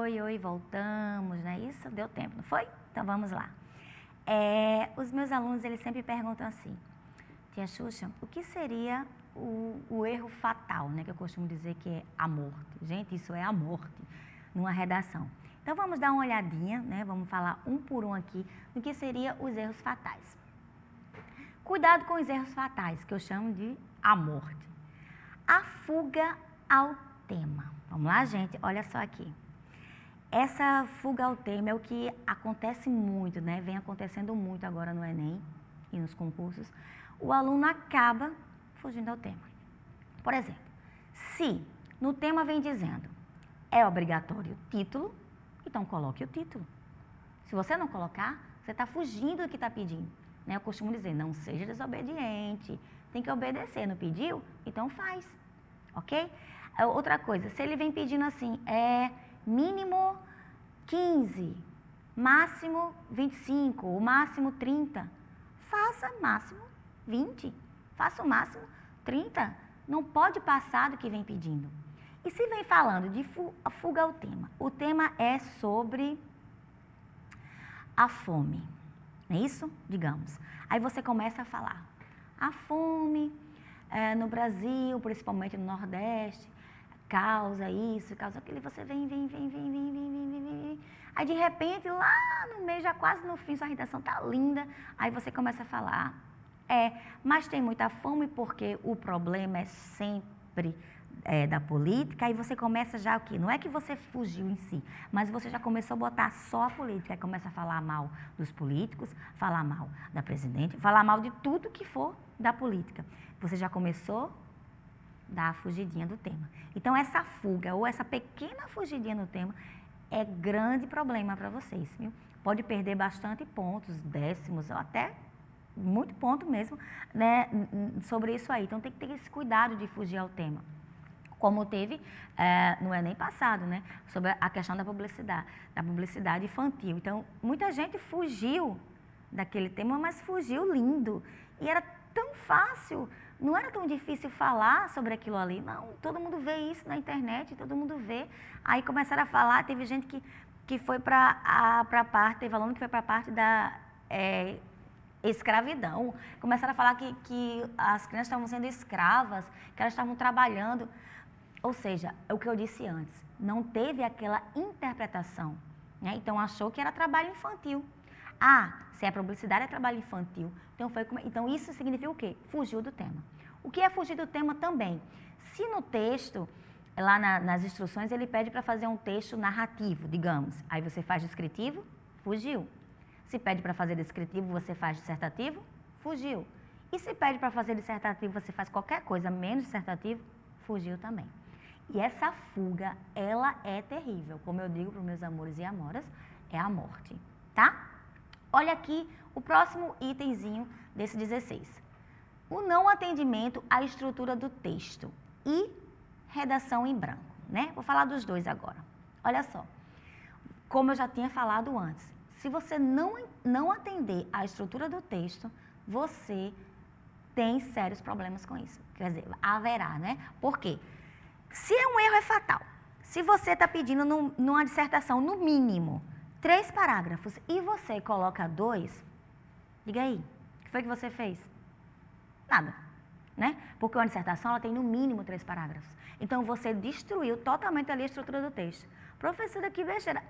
Oi, voltamos, né? Isso deu tempo, não foi? Então vamos lá. Os meus alunos, eles sempre perguntam assim, tia Xuxa, o que seria o erro fatal, né? Que eu costumo dizer que é a morte. Gente, isso é a morte numa redação. Então vamos dar uma olhadinha, né? Vamos falar um por um aqui do que seria os erros fatais. Cuidado com os erros fatais, que eu chamo de a morte. A fuga ao tema. Vamos lá, gente? Olha só aqui. Essa fuga ao tema é o que acontece muito, né? Vem acontecendo muito agora no Enem e nos concursos. O aluno acaba fugindo ao tema. Por exemplo, se no tema vem dizendo é obrigatório o título, então coloque o título. Se você não colocar, você está fugindo do que está pedindo. Né? Eu costumo dizer, não seja desobediente, tem que obedecer. Não pediu? Então faz. Ok? Outra coisa, se ele vem pedindo assim, mínimo 15, máximo 25, o máximo 30, faça máximo 20, faça o máximo 30. Não pode passar do que vem pedindo. E se vem falando de fuga ao tema, o tema é sobre a fome, não é isso? Digamos. Aí você começa a falar, a fome no Brasil, principalmente no Nordeste, causa isso, causa aquilo, e você vem. Aí de repente, lá no meio, já quase no fim, sua redação tá linda, aí você começa a falar, mas tem muita fome porque o problema é sempre da política, aí você começa já o quê? Não é que você fugiu em si, mas você já começou a botar só a política, aí começa a falar mal dos políticos, falar mal da presidente, falar mal de tudo que for da política. Você já começou a fugidinha do tema. Então, essa fuga ou essa pequena fugidinha no tema é grande problema para vocês, viu? Pode perder bastante pontos, décimos, ou até muito ponto mesmo, né, sobre isso aí. Então, tem que ter esse cuidado de fugir ao tema. Como teve no Enem passado, né, sobre a questão da publicidade infantil. Então, muita gente fugiu daquele tema, mas fugiu lindo. E era tão fácil, não era tão difícil falar sobre aquilo ali. Não, todo mundo vê isso na internet, todo mundo vê. Aí começaram a falar, teve gente que foi para a parte, teve aluno que foi para a parte da escravidão. Começaram a falar que as crianças estavam sendo escravas, que elas estavam trabalhando. Ou seja, é o que eu disse antes, não teve aquela interpretação, né? Então achou que era trabalho infantil. Se é publicidade, é trabalho infantil. Então isso significa o quê? Fugiu do tema. O que é fugir do tema também? Se no texto, lá nas instruções, ele pede para fazer um texto narrativo, digamos. Aí você faz descritivo, fugiu. Se pede para fazer descritivo, você faz dissertativo, fugiu. E se pede para fazer dissertativo, você faz qualquer coisa menos dissertativo, fugiu também. E essa fuga, ela é terrível. Como eu digo para os meus amores e amoras, é a morte, tá? Olha aqui o próximo itemzinho desse 16. O não atendimento à estrutura do texto e redação em branco, né? Vou falar dos dois agora. Olha só, como eu já tinha falado antes, se você não atender à estrutura do texto, você tem sérios problemas com isso. Quer dizer, haverá, né? Por quê? Se um erro é fatal, se você está pedindo numa dissertação, no mínimo, 3 parágrafos e você coloca 2, diga aí, o que foi que você fez? Nada, né? Porque uma dissertação ela tem no mínimo 3 parágrafos. Então você destruiu totalmente ali a estrutura do texto. Professora, que besteira.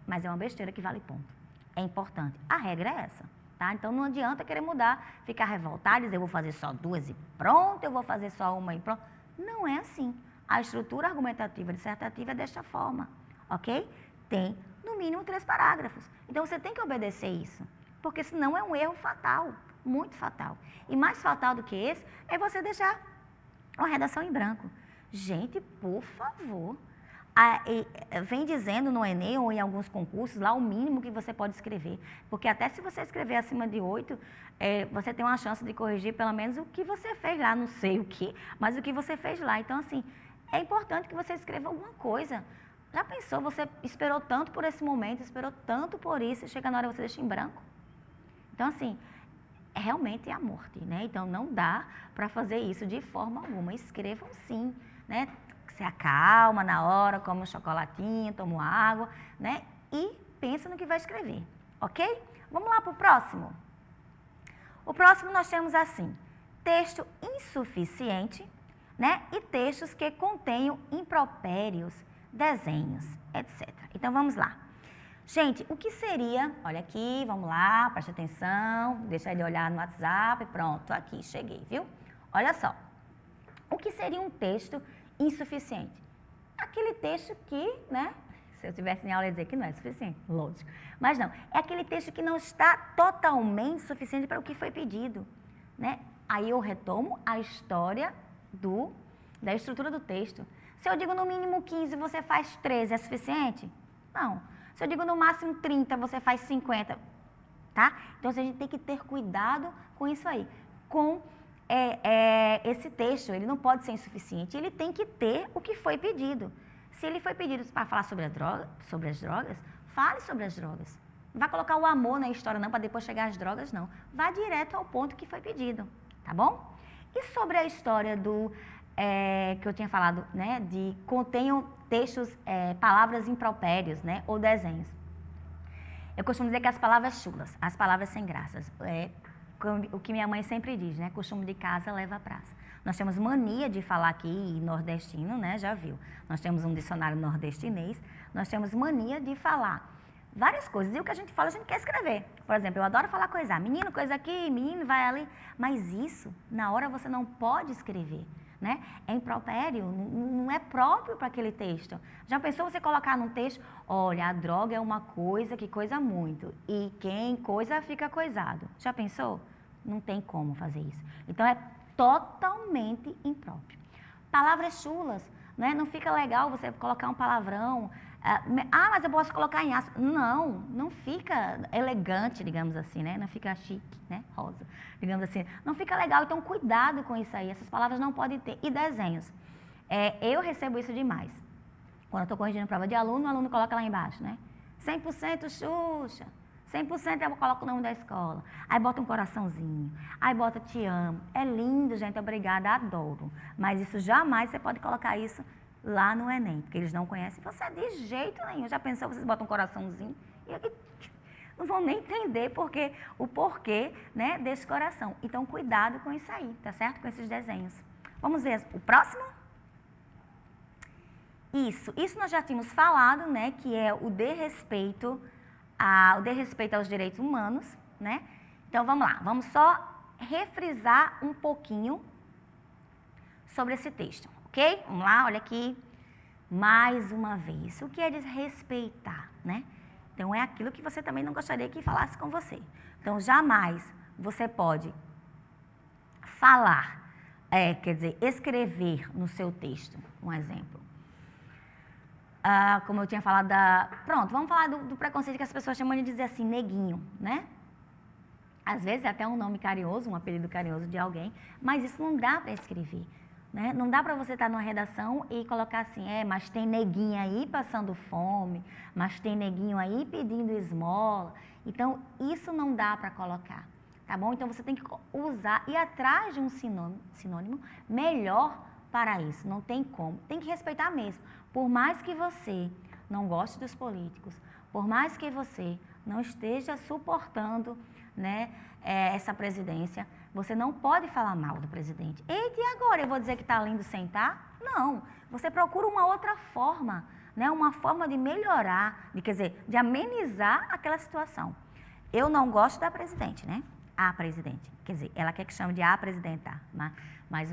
Mas é uma besteira que vale ponto. É importante. A regra é essa, tá? Então não adianta querer mudar, ficar revoltado, dizer eu vou fazer só 2 e pronto, eu vou fazer só 1 e pronto. Não é assim. A estrutura argumentativa dissertativa é desta forma, ok? Tem, no mínimo, 3 parágrafos. Então, você tem que obedecer isso, porque senão é um erro fatal, muito fatal. E mais fatal do que esse é você deixar uma redação em branco. Gente, por favor, vem dizendo no Enem ou em alguns concursos lá o mínimo que você pode escrever, porque até se você escrever acima de 8, você tem uma chance de corrigir pelo menos o que você fez lá, não sei o que, mas o que você fez lá. Então, assim, é importante que você escreva alguma coisa. Já pensou, você esperou tanto por esse momento, esperou tanto por isso, chega na hora você deixa em branco? Então, assim, realmente é a morte, né? Então, não dá para fazer isso de forma alguma. Escrevam sim, né? você acalma na hora, come um chocolatinho, toma uma água, né? E pensa no que vai escrever, ok? Vamos lá para o próximo? O próximo nós temos assim, texto insuficiente, né? E textos que contenham impropérios, desenhos, etc. Então, vamos lá. Gente, o que seria, olha aqui, vamos lá, preste atenção, deixa ele olhar no WhatsApp, pronto, aqui, cheguei, viu? Olha só, o que seria um texto insuficiente? Aquele texto que, né, se eu tivesse em aula, eu ia dizer que não é suficiente, lógico. Mas não, é aquele texto que não está totalmente suficiente para o que foi pedido, né? Aí eu retomo a história da estrutura do texto. Se eu digo no mínimo 15, você faz 13, é suficiente? Não. Se eu digo no máximo 30, você faz 50, tá? Então, a gente tem que ter cuidado com isso aí. Com esse texto, ele não pode ser insuficiente, ele tem que ter o que foi pedido. Se ele foi pedido para falar sobre as drogas, fale sobre as drogas. Não vai colocar o amor na história não, para depois chegar às drogas, não. Vá direto ao ponto que foi pedido, tá bom? E sobre a história que eu tinha falado, né, de contenham textos, palavras impropérios, né, ou desenhos. Eu costumo dizer que as palavras chulas, as palavras sem graças, o que minha mãe sempre diz, né, costume de casa leva à praça. Nós temos mania de falar aqui nordestino, né, já viu? Nós temos um dicionário nordestinês, nós temos mania de falar várias coisas. E o que a gente fala, a gente quer escrever. Por exemplo, eu adoro falar coisa, menino, coisa aqui, menino, vai ali. Mas isso, na hora, você não pode escrever, né? É impropério, não é próprio para aquele texto. Já pensou você colocar num texto, olha, a droga é uma coisa que coisa muito, e quem coisa fica coisado. Já pensou? Não tem como fazer isso. Então, é totalmente impróprio. Palavras chulas, né? Não fica legal você colocar um palavrão. Mas eu posso colocar em aspas. Não, não fica elegante, digamos assim, né? Não fica chique, né? Rosa, digamos assim. Não fica legal, então cuidado com isso aí. Essas palavras não podem ter. E desenhos. Eu recebo isso demais. Quando eu estou corrigindo prova de aluno, o aluno coloca lá embaixo, né? 100% Xuxa. 100% eu coloco o nome da escola. Aí bota um coraçãozinho. Aí bota te amo. É lindo, gente, obrigada, adoro. Mas isso jamais você pode colocar isso lá no Enem, porque eles não conhecem você de jeito nenhum. Já pensou, vocês botam um coraçãozinho e não vão nem entender o porquê, né, desse coração. Então, cuidado com isso aí, tá certo? Com esses desenhos. Vamos ver o próximo? Isso nós já tínhamos falado, né, que é o desrespeito aos direitos humanos, né? Então, vamos lá, vamos só refrisar um pouquinho sobre esse texto, ok? Vamos lá, olha aqui, mais uma vez. O que é desrespeitar, né? Então, é aquilo que você também não gostaria que falasse com você. Então, jamais você pode falar, escrever no seu texto, um exemplo. Como eu tinha falado Pronto, vamos falar do preconceito que as pessoas chamam de dizer assim, neguinho, né? Às vezes é até um nome carinhoso, um apelido carinhoso de alguém, mas isso não dá para escrever, né? Não dá para você estar numa redação e colocar assim, mas tem neguinho aí passando fome, mas tem neguinho aí pedindo esmola. Então, isso não dá para colocar, tá bom? Então, você tem que usar, ir atrás de um sinônimo melhor para isso, não tem como. Tem que respeitar mesmo. Por mais que você não goste dos políticos, por mais que você não esteja suportando, né, essa presidência, você não pode falar mal do presidente. Eita, e agora eu vou dizer que está lindo sem estar? Não. Você procura uma outra forma, né, uma forma de melhorar, de amenizar aquela situação. Eu não gosto da presidente, né? A presidente. Quer dizer, ela quer que chame de a presidenta, mas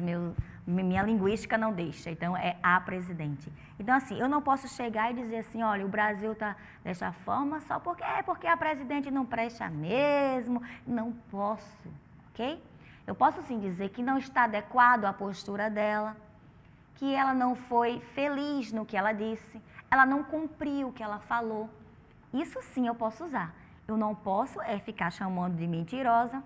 minha linguística não deixa, então é a presidente. Então, assim, eu não posso chegar e dizer assim, olha, o Brasil está dessa forma só porque a presidente não presta mesmo. Não posso, ok? Eu posso sim dizer que não está adequado à postura dela, que ela não foi feliz no que ela disse, ela não cumpriu o que ela falou. Isso sim eu posso usar. Eu não posso ficar chamando de mentirosa,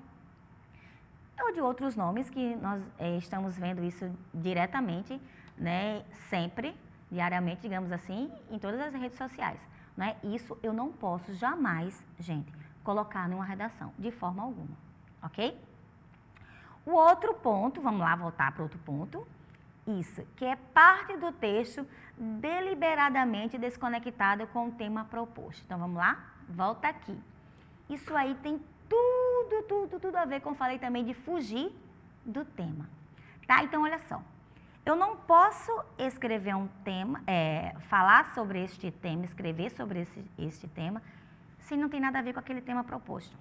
ou de outros nomes que nós estamos vendo isso diretamente, né, sempre, diariamente, digamos assim, em todas as redes sociais. Né? Isso eu não posso jamais, gente, colocar numa redação, de forma alguma, ok? O outro ponto, vamos lá voltar para outro ponto, Isso, que é parte do texto deliberadamente desconectado com o tema proposto. Então, vamos lá? Volta aqui. Isso aí tem tudo a ver com, falei também, de fugir do tema. Tá? Então, olha só. Eu não posso escrever um tema, falar sobre este tema, escrever sobre este tema, se não tem nada a ver com aquele tema proposto.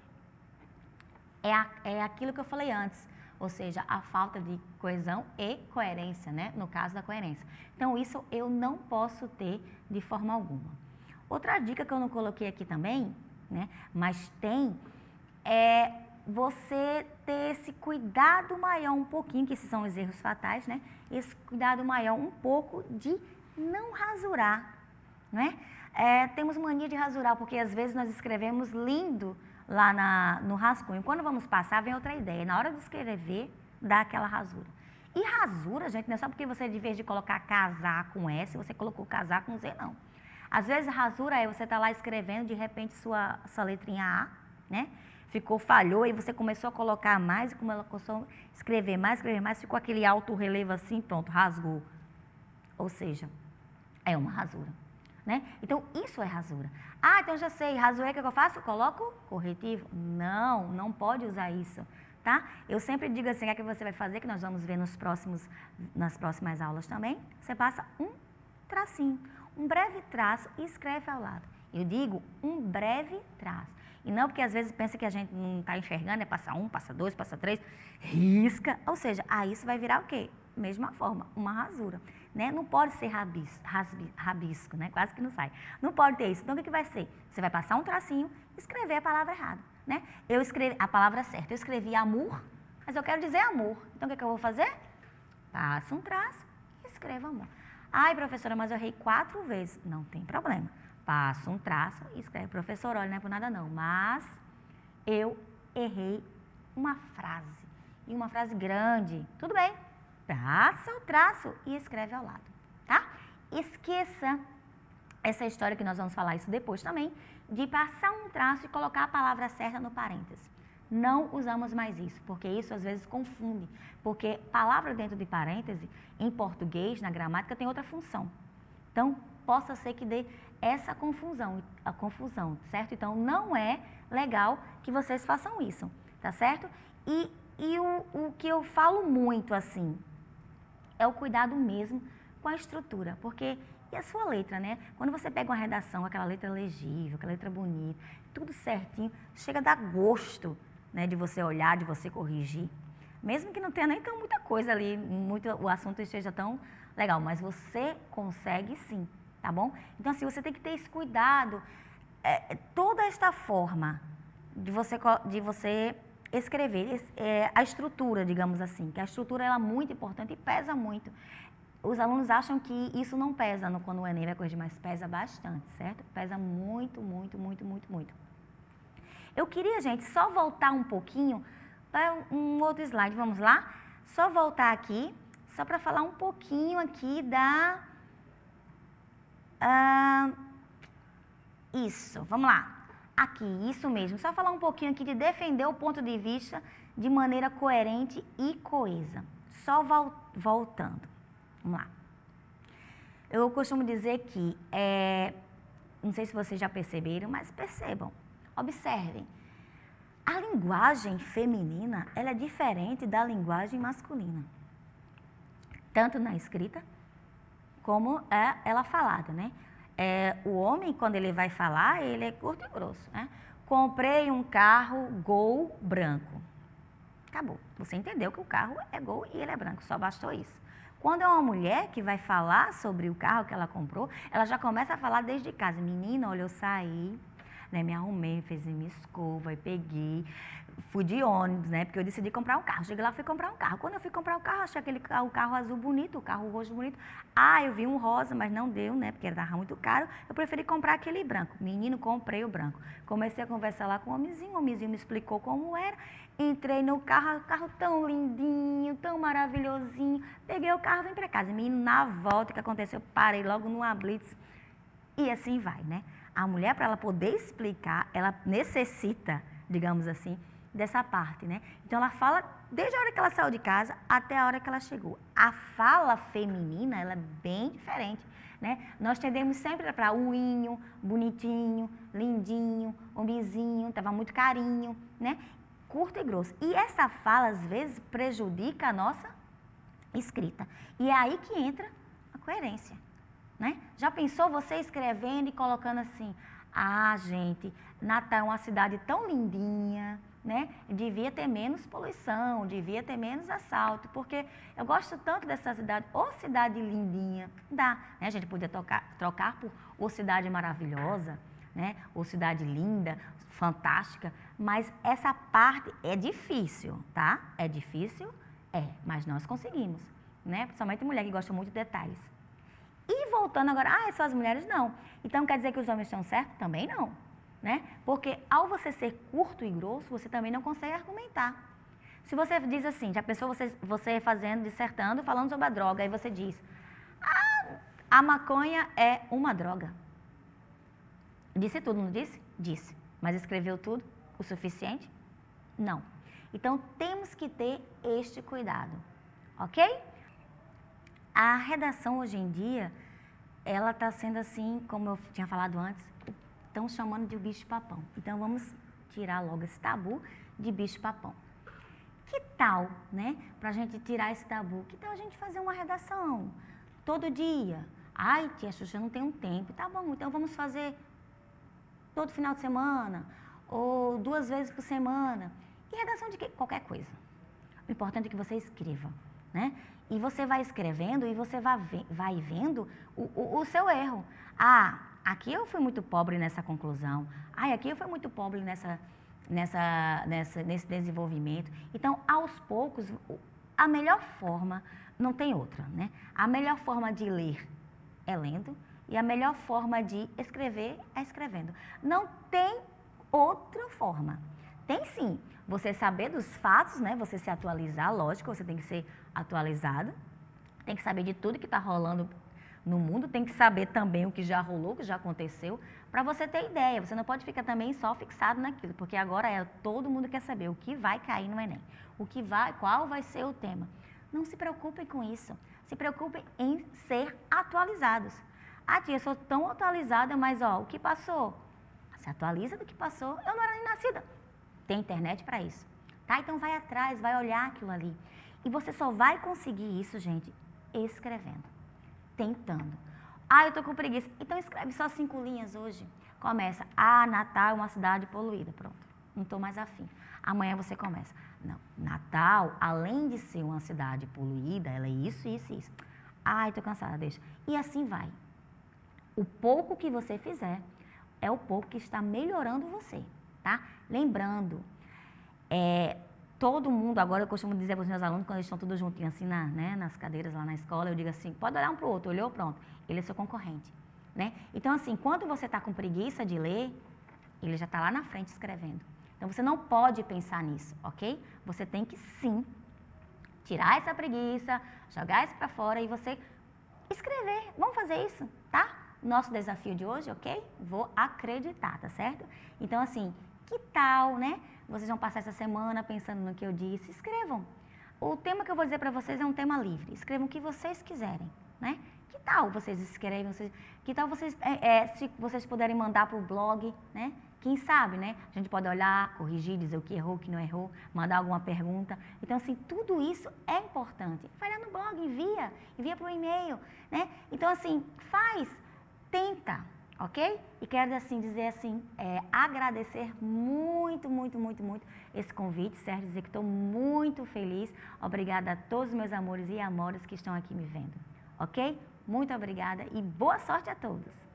É aquilo que eu falei antes, ou seja, a falta de coesão e coerência, né? No caso da coerência. Então, isso eu não posso ter de forma alguma. Outra dica que eu não coloquei aqui também, né? Mas tem, é você ter esse cuidado maior um pouquinho, que esses são os erros fatais, né? Esse cuidado maior um pouco de não rasurar, né? Temos mania de rasurar, porque às vezes nós escrevemos lindo lá no rascunho. Quando vamos passar, vem outra ideia. Na hora de escrever, dá aquela rasura. E rasura, gente, não é só porque você, de vez de colocar casar com S, você colocou casar com Z, não. Às vezes, rasura é você tá lá escrevendo, de repente, sua letrinha A, né? Falhou, e você começou a colocar mais, e começou a escrever mais, ficou aquele alto relevo assim, pronto, rasgou. Ou seja, é uma rasura, né? Então, isso é rasura. Ah, então já sei, rasura, o que eu faço? Coloco corretivo? Não, não pode usar isso, tá? Eu sempre digo assim, o que você vai fazer, que nós vamos ver nas próximas aulas também, você passa um tracinho, um breve traço e escreve ao lado. Eu digo um breve traço. E não porque às vezes pensa que a gente não está enxergando, passa 1, passa 2, passa 3, risca. Ou seja, aí isso vai virar o quê? Mesma forma, uma rasura. Né? Não pode ser rabisco, né? Quase que não sai. Não pode ter isso. Então, o que vai ser? Você vai passar um tracinho e escrever a palavra errada. Né? Eu escrevi a palavra certa. Eu escrevi amor, mas eu quero dizer amor. Então, o que eu vou fazer? Passo um traço e escrevo amor. Ai, professora, mas eu errei 4 vezes. Não tem problema. Passo um traço e escreve, professor, olha, não é por nada não, mas eu errei uma frase, e uma frase grande. Tudo bem, passa o traço e escreve ao lado, tá? Esqueça essa história, que nós vamos falar isso depois também, de passar um traço e colocar a palavra certa no parêntese. Não usamos mais isso, porque isso às vezes confunde, porque palavra dentro de parêntese, em português, na gramática, tem outra função. Então, possa ser que dê essa confusão, certo? Então, não é legal que vocês façam isso, tá certo? E o que eu falo muito, assim, é o cuidado mesmo com a estrutura, porque, e a sua letra, né? Quando você pega uma redação, aquela letra legível, aquela letra bonita, tudo certinho, chega a dar gosto, né, de você olhar, de você corrigir, mesmo que não tenha nem tão muita coisa ali, o assunto esteja tão legal, mas você consegue sim. Tá bom? Então, assim, você tem que ter esse cuidado, toda esta forma de você escrever, a estrutura, digamos assim, que a estrutura ela é muito importante e pesa muito. Os alunos acham que isso não pesa quando o Enem vai corrigir, mas pesa bastante, certo? Pesa muito, muito, muito, muito, muito. Eu queria, gente, só voltar um pouquinho para um outro slide, vamos lá? Só voltar aqui, só para falar um pouquinho aqui isso, vamos lá. Aqui, isso mesmo. Só falar um pouquinho aqui de defender o ponto de vista de maneira coerente e coesa. Só voltando. Vamos lá. Eu costumo dizer que, não sei se vocês já perceberam, mas percebam, observem. A linguagem feminina, ela é diferente da linguagem masculina. Tanto na escrita, como ela falada, né? O homem, quando ele vai falar, ele é curto e grosso, né? Comprei um carro Gol branco. Acabou. Você entendeu que o carro é Gol e ele é branco, só bastou isso. Quando é uma mulher que vai falar sobre o carro que ela comprou, ela já começa a falar desde casa. Menina, olha, eu saí, né, me arrumei, fiz minha escova e peguei, fui de ônibus, né, porque eu decidi comprar um carro. Cheguei lá, fui comprar um carro. Quando eu fui comprar o carro, achei o carro azul bonito, o carro roxo bonito. Ah, eu vi um rosa, mas não deu, né, porque ele estava muito caro. Eu preferi comprar aquele branco. Menino, comprei o branco. Comecei a conversar lá com o homenzinho me explicou como era. Entrei no carro, o carro tão lindinho, tão maravilhosinho. Peguei o carro e vim para casa. Menino, na volta, o que aconteceu? Parei logo numa blitz e assim vai, né? A mulher, para ela poder explicar, ela necessita, digamos assim, dessa parte, né? Então, ela fala desde a hora que ela saiu de casa até a hora que ela chegou. A fala feminina, ela é bem diferente, né? Nós tendemos sempre para uinho, bonitinho, lindinho, homenzinho, tava muito carinho, né? Curto e grosso. E essa fala, às vezes, prejudica a nossa escrita. E é aí que entra a coerência, né? Já pensou você escrevendo e colocando assim, ah, gente, Natal é uma cidade tão lindinha, né? Devia ter menos poluição, devia ter menos assalto, porque eu gosto tanto dessa cidade, ô cidade lindinha, dá, né? A gente podia trocar por ô cidade maravilhosa, né? Ou cidade linda, fantástica, mas essa parte é difícil, tá? É difícil, mas nós conseguimos, né? Principalmente mulher que gosta muito de detalhes. E voltando agora, só as mulheres não. Então quer dizer que os homens estão certos? Também não, né? Porque ao você ser curto e grosso, você também não consegue argumentar. Se você diz assim, já pensou você fazendo, dissertando, falando sobre a droga, aí você diz, a maconha é uma droga. Disse tudo, não disse? Disse. Mas escreveu tudo o suficiente? Não. Então, temos que ter este cuidado, ok? A redação hoje em dia, ela está sendo assim, como eu tinha falado antes, estão chamando de bicho-papão. Então, vamos tirar logo esse tabu de bicho-papão. Que tal, né, para a gente tirar esse tabu, que tal a gente fazer uma redação todo dia? Ai, tia Xuxa, eu não tenho tempo. Tá bom, então vamos fazer todo final de semana, ou 2 vezes por semana. E redação de quê? Qualquer coisa. O importante é que você escreva, né? E você vai escrevendo e você vai vendo o seu erro. Ah, aqui eu fui muito pobre nessa conclusão. Ah, aqui eu fui muito pobre nesse desenvolvimento. Então, aos poucos, a melhor forma, não tem outra, né? A melhor forma de ler é lendo e a melhor forma de escrever é escrevendo. Não tem outra forma. Tem sim, você saber dos fatos, né? Você se atualizar, lógico, você tem que ser atualizado, tem que saber de tudo que está rolando no mundo, tem que saber também o que já rolou, o que já aconteceu, para você ter ideia. Você não pode ficar também só fixado naquilo, porque agora todo mundo quer saber o que vai cair no Enem, qual vai ser o tema. Não se preocupem com isso, se preocupem em ser atualizados. Ah, tia, eu sou tão atualizada, mas o que passou? Se atualiza do que passou, eu não era nem nascida. Tem internet para isso, tá? Então vai atrás, vai olhar aquilo ali. E você só vai conseguir isso, gente, escrevendo, tentando. Ah, eu tô com preguiça. Então escreve só 5 linhas hoje. Começa, Natal é uma cidade poluída, pronto, não tô mais afim. Amanhã você começa, não, Natal, além de ser uma cidade poluída, ela é isso, isso e isso. Ai, tô cansada, deixa. E assim vai. O pouco que você fizer é o pouco que está melhorando você, tá? Lembrando, todo mundo, agora eu costumo dizer para os meus alunos, quando eles estão todos juntinhos assim nas cadeiras lá na escola, eu digo assim, pode olhar um para o outro, olhou, pronto, ele é seu concorrente, né? Então assim, quando você está com preguiça de ler, ele já está lá na frente escrevendo. Então você não pode pensar nisso, ok? Você tem que sim tirar essa preguiça, jogar isso para fora e você escrever. Vamos fazer isso, tá? Nosso desafio de hoje, ok? Vou acreditar, tá certo? Então, assim, que tal, né? Vocês vão passar essa semana pensando no que eu disse. Escrevam. O tema que eu vou dizer para vocês é um tema livre. Escrevam o que vocês quiserem, né? Que tal vocês escrevem? Que tal vocês, se vocês puderem mandar para o blog, né? Quem sabe, né? A gente pode olhar, corrigir, dizer o que errou, o que não errou, mandar alguma pergunta. Então, assim, tudo isso é importante. Vai lá no blog, envia para o e-mail, né? Então, assim, tenta, ok? E quero, assim, dizer assim, agradecer muito, muito, muito, muito esse convite, certo? Dizer que estou muito feliz. Obrigada a todos os meus amores e amores que estão aqui me vendo, ok? Muito obrigada e boa sorte a todos!